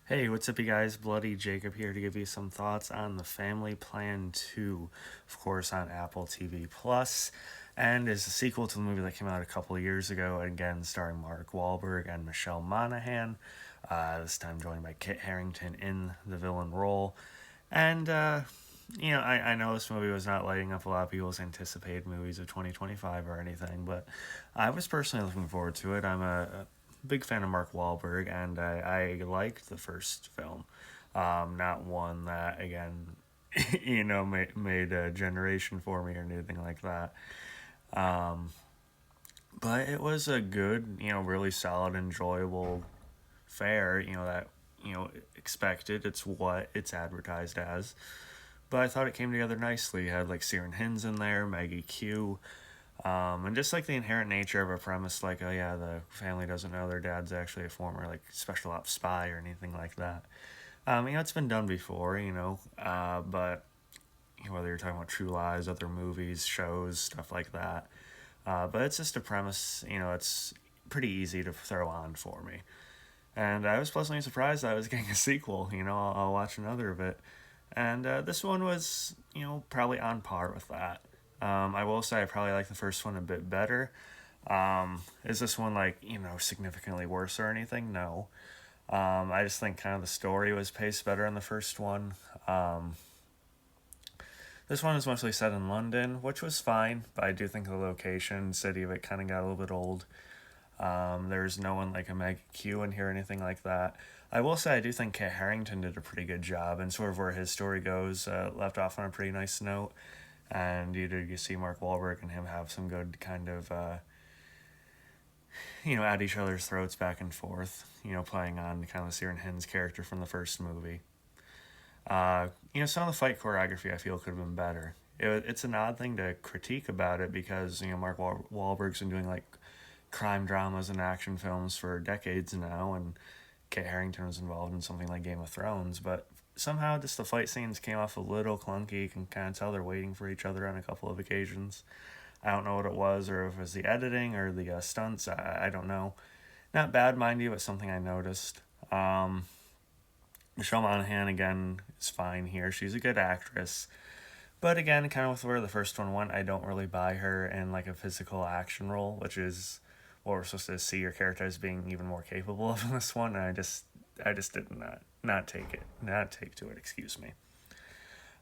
Hey, what's up, you guys? Bloody Jacob here to give you some thoughts on The Family Plan 2, of course, on Apple TV Plus, and is a sequel to the movie that came out a couple of years ago, again starring Mark Wahlberg and Michelle Monaghan, this time joined by Kit Harington in the villain role. And, I know this movie was not lighting up a lot of people's anticipated movies of 2025 or anything, but I was personally looking forward to it. I'm a big fan of Mark Wahlberg, and I liked the first film. Not one that, again, made a generation for me or anything like that. Um, but it was a good, really solid, enjoyable fare, that, expected. It's what it's advertised as. But I thought it came together nicely. It had like Siren Hins in there, Maggie Q, and just like the inherent nature of a premise, like, oh yeah, the family doesn't know their dad's actually a former like special ops spy or anything like that. It's been done before, but whether you're talking about True Lies, other movies, shows, stuff like that. But it's just a premise, it's pretty easy to throw on for me. And I was pleasantly surprised that I was getting a sequel. I'll watch another of it. And this one was, probably on par with that. I will say I probably like the first one a bit better. Is this one like, significantly worse or anything? No. I just think kind of the story was paced better in the first one. Um, this one is mostly set in London, which was fine, but I do think the location, city of it kind of got a little bit old. There's no one like a Meg Q in here or anything like that. I will say I do think Kit Harington did a pretty good job, and sort of where his story goes, left off on a pretty nice note. And you see Mark Wahlberg and him have some good kind of at each other's throats back and forth. Playing on kind of the Siren Hins character from the first movie. Some of the fight choreography I feel could have been better. It's an odd thing to critique about it because Mark Wahlberg's been doing like crime dramas and action films for decades now, and Kit Harington was involved in something like Game of Thrones, but somehow just the fight scenes came off a little clunky. You can kind of tell they're waiting for each other on a couple of occasions. I don't know what it was, or if it was the editing or the stunts. I don't know. Not bad, mind you, but something I noticed. Um, Michelle Monaghan, again, is fine here. She's a good actress. But again, kind of with where the first one went, I don't really buy her in like a physical action role, which is what we're supposed to see your character as being even more capable of in this one. And I just did not take to it. Excuse me.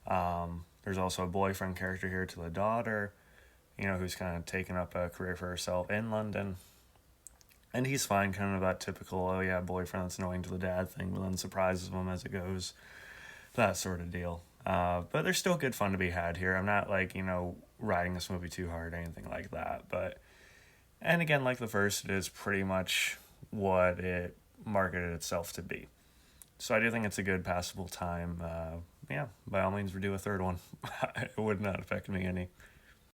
There's also a boyfriend character here to the daughter, who's kind of taken up a career for herself in London. And he's fine, kind of that typical, oh yeah, boyfriend that's annoying to the dad thing, but then surprises him as it goes. That sort of deal. But there's still good fun to be had here. I'm not like, riding this movie too hard or anything like that. And again, like the first, it is pretty much what it marketed itself to be. So I do think it's a good passable time. Yeah, by all means, we do a third one. It would not affect me any.